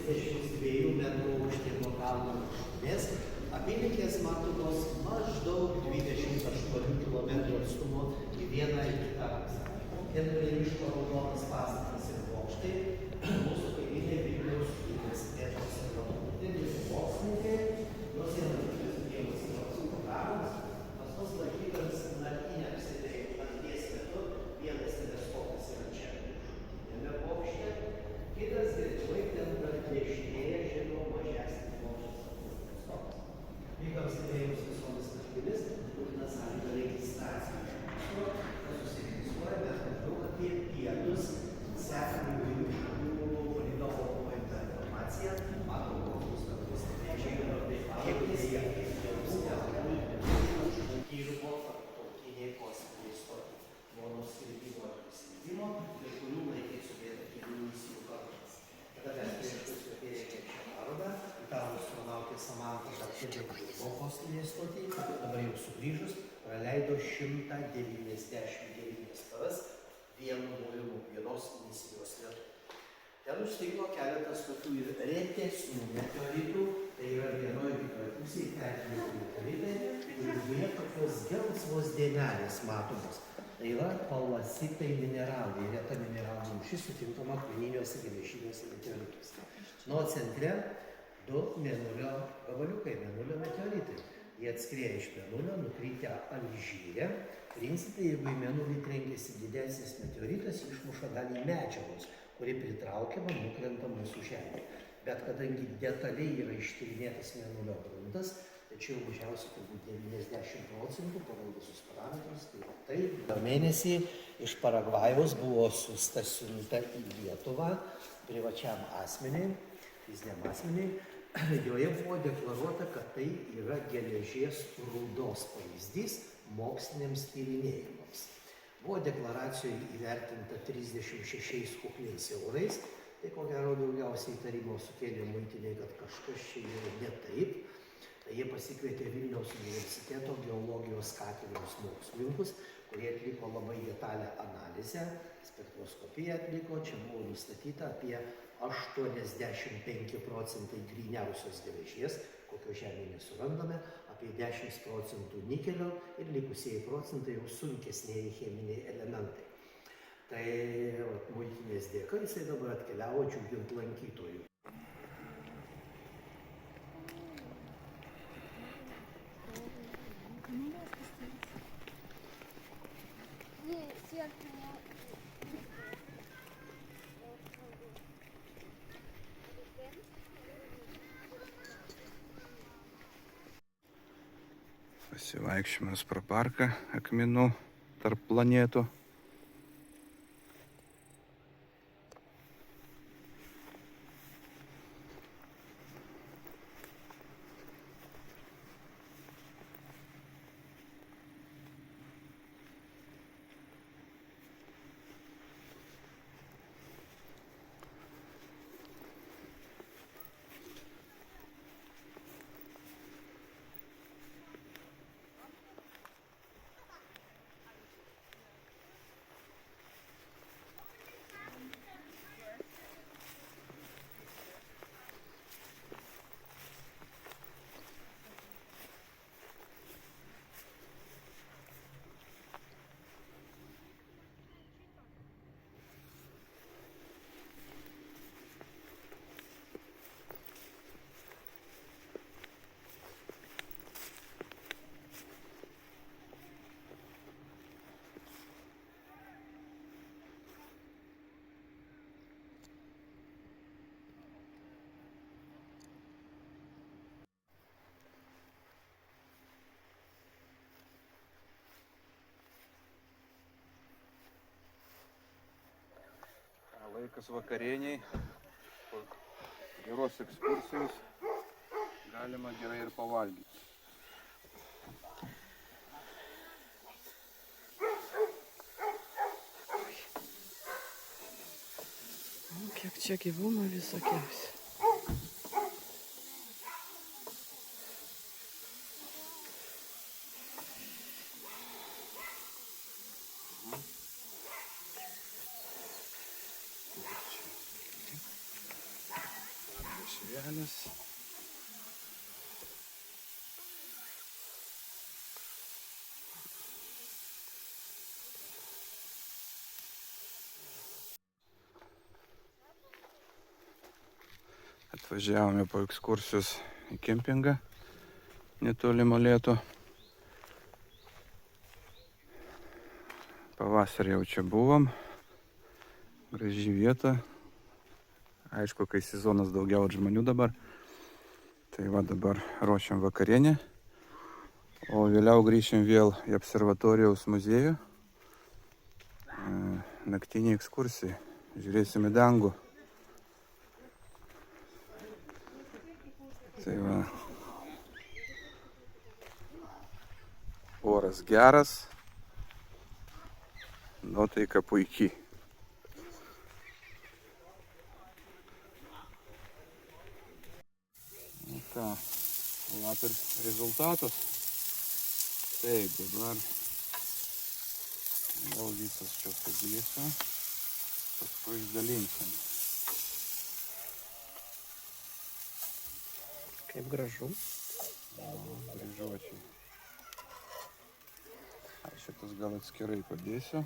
32 metrų aukštimo kalno viršūnės. Apylinkės matomos maždaug 28 km atstumu į vieną ir kitą pusę. Miško raudonas pastatas ir bokštai mūsų kaimynai Vilniaus universiteto psichologai. Visi mokslininkai, jos yra Vilniaus programas, pas mus lankytojams naktiniams nakties metu vienas teleskopas yra čia viršutiniame bokšte, kitas gretimai ten dešinėje žemiau mažesnis bokštas teleskopas. Vykams stebėjimus visomis naktimis būtina sąlyga registracijos. Mes maždaug apie pietus sekam įvairių šalių palidovo paimtą informaciją, matom kokius kartus dirbo tarptautiniai kosminiai stočiai. Nuo nuskridimo ir priskridimo, ir kurių laikai sudėta kelių misijų kartas. Tada mes prieš reikia šią parodą, italų astronautė Samantha dar dirbo kosminėje stotyje, dabar jau sugrįžus, praleido 199 paras vienu buvimu vienos misijos metu. Ten užstrigo keletas tokių ir retesnių meteoritų, tai yra vienoje ir kitoje pusėje perkelių meteoritai, ir viduje tokios gelsvos dėmelės matomos. Tai yra palasitai mineralai, reta mineralų rūšis sutinkama akmeniniuose geležiniuose meteorituose. Nuo centre du mėnulio gabaliukai, mėnulio meteoritai. Jie atskrieja iš mėnulio, nukrytę Alžyre. Principai, jeigu į mėnulį trenkėsi didesnis meteoritas, išmuša dalį medžiagos, kuri pritraukiama, nukrenta mūsų Žemė. Bet kadangi detaliai yra ištyrinėtas mėnulio gruntas, tačiau mažiausiai turbūt 90% pagal visus parametrus, tai per mėnesį iš Paragvajaus buvo siunta į Lietuvą privačiam asmeniui, fiziniam asmeniui. Joje buvo deklaruota, kad tai yra geležies rūdos pavyzdys moksliniams tyrinėjimams. Buvo deklaracijoje įvertinta 36 kukliais eurais, tai ko gero daugiausiai įtarimo sukėlė muitinė, kad kažkas čia yra ne taip. Tai jie pasikvietė Vilniaus universiteto geologijos katedros mokslininkus, kurie atliko labai detalę analizę, spektroskopiją atliko, čia buvo nustatyta apie 85% gryniausios geležies, kokio Žemėje nesurandame, apie 10% nikelio ir likusieji procentai jau sunkesnieji cheminiai elementai. Tai muitinės dėka jisai dabar atkeliavo džiugint lankytojų. Pasivaikščiojimas pro parką akmenų tarp planetų. Laikas vakarieniai, po geros ekskursijos galima gerai ir pavalgyti. Kiek čia gyvūnų visokiausių. Gelis. Atvažiavome po ekskursijos į kempingą netoli Molėtų. Pavasarį jau čia buvom. Graži vieta. Aišku, kai sezonas daugiau žmonių dabar. Tai va dabar ruošiam vakarienę. O vėliau grįšim vėl į observatorijos muziejų. Naktinė ekskursija. Žiūrėsim į dangų. Tai va. Oras geras. Nuotaika puikiai. Ką, vat ir rezultatas. Taip, dabar gal visas čia sudėsiu, paskui išdalinsim. Kaip gražu. Grįžuočiai. Šitas gal atskirai padėsiu.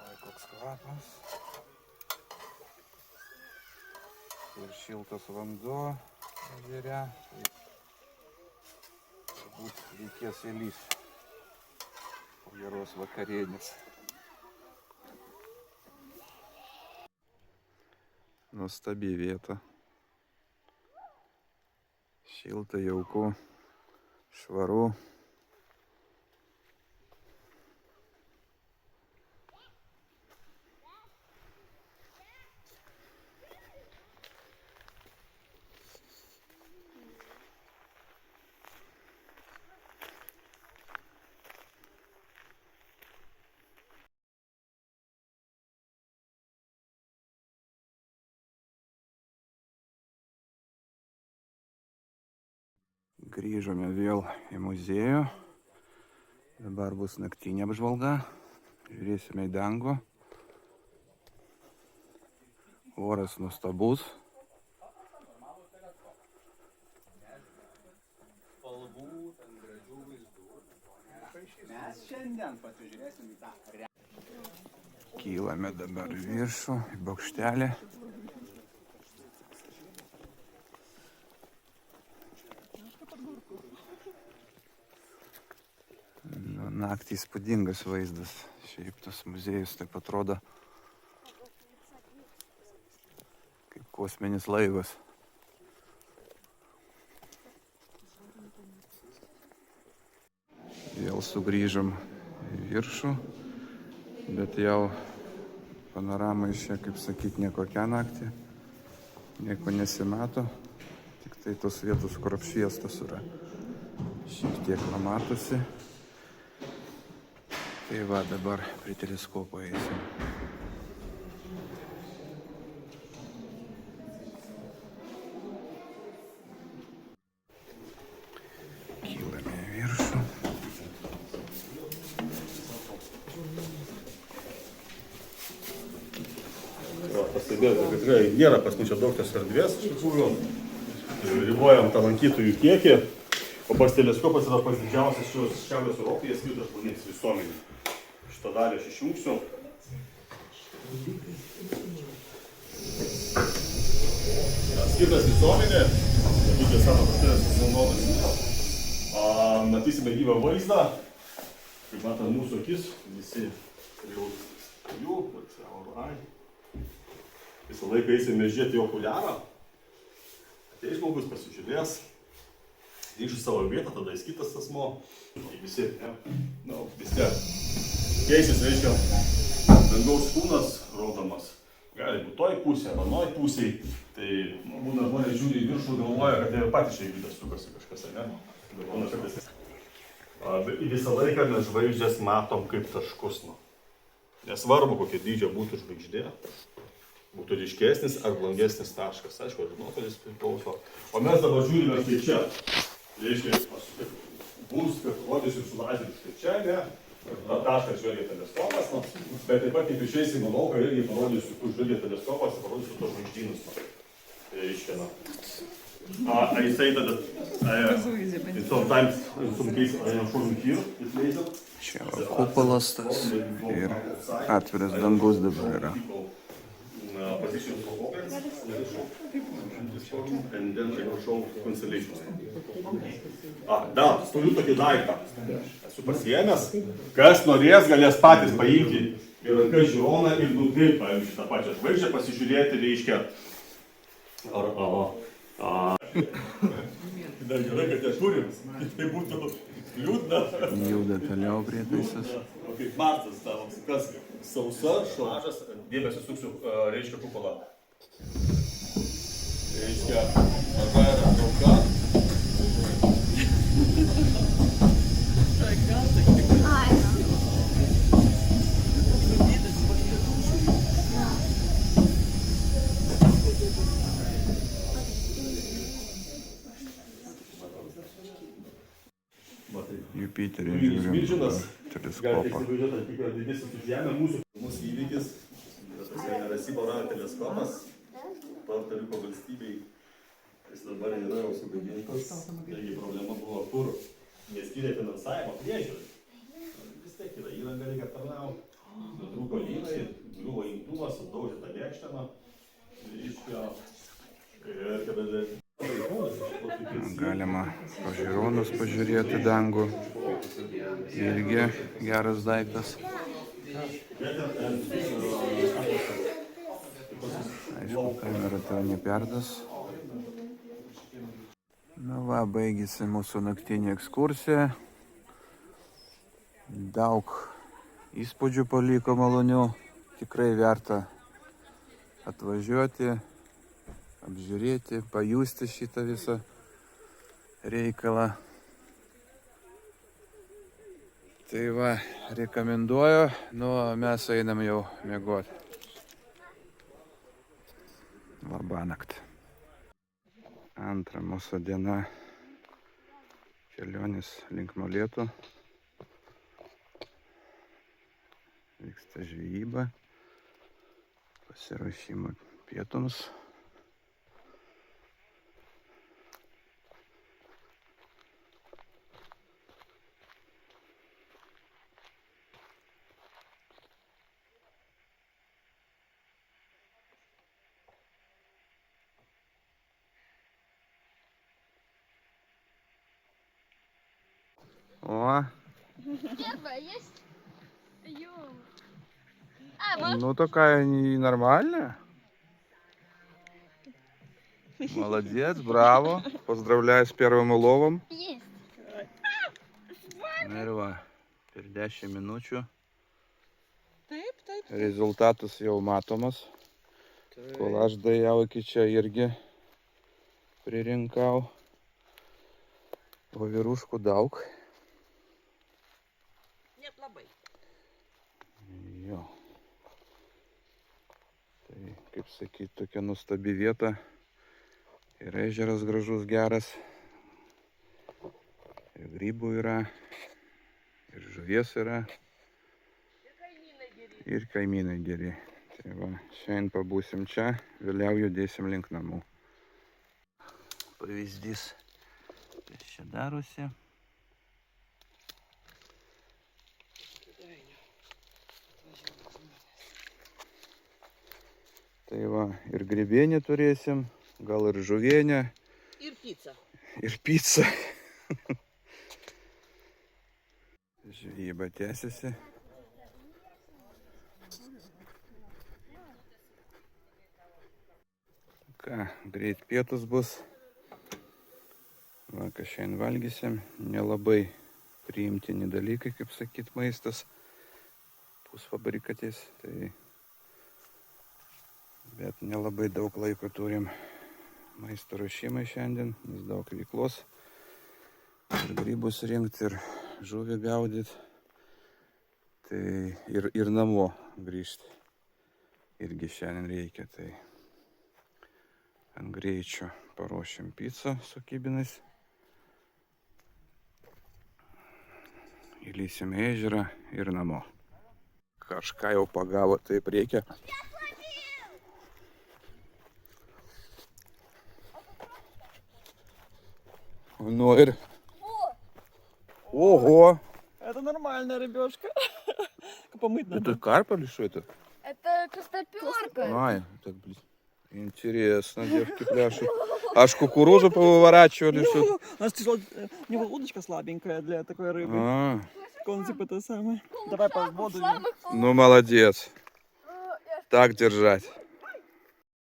Oi, koks kvapas. Ir šiltas vanduo ežere. Turbūt reikės įlįsti po geros vakarienės. Nuostabi vieta. Šilta, jauku, švaru. Grįžome vėl į muziejų. Dabar bus naktinė apžvalga. Žiūrėsime į dangų. Oras nuostabus. Kylame dabar į viršų, į bokštelį. Naktį įspūdingas vaizdas. Šiaip tas muziejus taip atrodo kaip kosminis laivas. Vėl sugrįžom į viršų, bet jau panorama iš čia, kaip sakyt, nekokia naktį. Nieko nesimato, tik tai tos vietos, kur apšviestos yra. Šiek tiek matosi. Tai va, dabar prie teleskopo eisim. Kylame į viršų. Pastebėjote, kad tikrai nėra pas mus čia daug tos erdvės, iš tikrųjų. Ribojam tą lankytojų kiekį, o pats teleskopas yra pats didžiausias Šiaurės Europoje skirtas žmonėms visuomeniai. Šitą dalį aš išjungsiu. Skirtas visuomenė, sakykime, savo patirės naudotis. Matysime gyvą vaizdą, kaip matant mūsų akis, visi jų, visą laiką eisime žiūrėti į okuliarą. Ateis žmogus, pasižiūrės, grįžti savo vietą, tada jis kitas asmo. Visi, vis tiek. Keisis, reiškia, dangaus kūnas rodomas. Gali būti toj pusėje, arba noj pusėje. Tai būna žmonės žiūri į viršų, galvoja, kad jie patys čia įvydas sukasi kažkas, ne? Visą laiką mes žvaigždės matom kaip taškus. Nesvarbu, kokia dydžio būtų žvaigždė. būtų ryškesnis ar blangesnis taškas. Aišku, ir nuotolis priklauso. O mes dabar žiūrime štai čia. Reiškia, aš bus, kad rodysiu su lazeriu štai čia, ne? Na, taškas žvelgia teleskopas, bet taip pat kaip išeisim į lauką, irgi parodysiu, kur žvelgia teleskopas, parodysiu tos žvaigždynus. Reiškia, na. I say that sometimes in some cases I am from here, this laser. Čia va kupolas tas ir atviras dangus dabar yra. Position for opens, and then I will show constellations. Dar, turiu tokį daiktą. Esu pasiėmęs. Kas norės, galės patys paimti į ranką žiūroną ir nukreipti, pavyzdžiui, tą pačią žvaigždę, pasižiūrėti, reiškia, dar gerai, kad ją turim, tai būtų liūdna. Juda toliau prietaisas. Kaip Marsas tavo, kas sausa, šlažas, dėmesį suksiu, reiškia kupolą. Reiškia, maža yra trauka. Jupiterį žiūrim teleskopą. Galite įsivažiuoti, tik yra didesnis už Žemę. Mūsų įvykis yra tas Arecibo radio teleskopas. Puerto valstybei. Jis dabar yra jau sugadintas. Taigi problema buvo, kur neskyrė finansavimo priežiūrai. Vis tiek yra įranga, reikia tarnauti. Nutrūko lynai, griuvo imtuvas, sudaužė tą lėkšteną. Reiškia, ir kada... Galima pažiūronus pažiūrėti dangų. Irgi geras daiktas. Aišku, kamera to neperdas. Na va, baigėsi mūsų naktinė ekskursija. Daug įspūdžių paliko malonių. Tikrai verta atvažiuoti, apžiūrėti, pajusti šitą visą reikalą. Tai va, rekomenduoju, nu mes einam jau miegoti. Labanakt. Antra mūsų diena kelionės link Molėtų. Vyksta žvejyba, pasiruošimo pietums. О, Первая есть? Ё. ну такая нормальная. Молодец, браво. Поздравляю с первым уловом. Есть. Ir va, per 10 minučių Taip, taip. rezultatas jau matomas. Kol aš dėjau iki čia irgi pririnkau. O vyruškų daug. Net labai. Jo. Tai, kaip sakyt, tokia nuostabi vieta. Ir ežeras gražus, geras. Ir grybų yra. Ir žuvies yra. Ir kaimynai geri. Tai va, šiandien pabūsim čia, vėliau judėsim link namų. Pavyzdys, kas čia darosi. Tai va, ir grybienį turėsim, gal ir žuvienę. Ir pica. Ir pica. Žvejyba tęsiasi. Ką, greit pietus bus. Va, ką šiandien valgysim. Nelabai priimtini dalykai, kaip sakyt, maistas. Pusfabrikatis. Tai... Bet nelabai daug laiko turim maisto ruošimai šiandien, nes daug veiklos. Ir grybus rinkti, ir žuvį gaudyti. Tai ir namo grįžti. irgi šiandien reikia. Tai ant greičio paruošim pizzą su kibinais. Įlysim į ežerą ir namo. Kažką jau pagavo, taip reikia. Ну и... Ого! Это нормальная рыбешка. Помыть надо. Это карп или что это? Это костоперка. Ай, так, блин. Интересно, девки пляшут. Аж кукурузу повыворачивали. Что... У нас тяжело, у него удочка слабенькая для такой рыбы. А, Он типа это самое. Давай по воду. ну молодец. Так держать.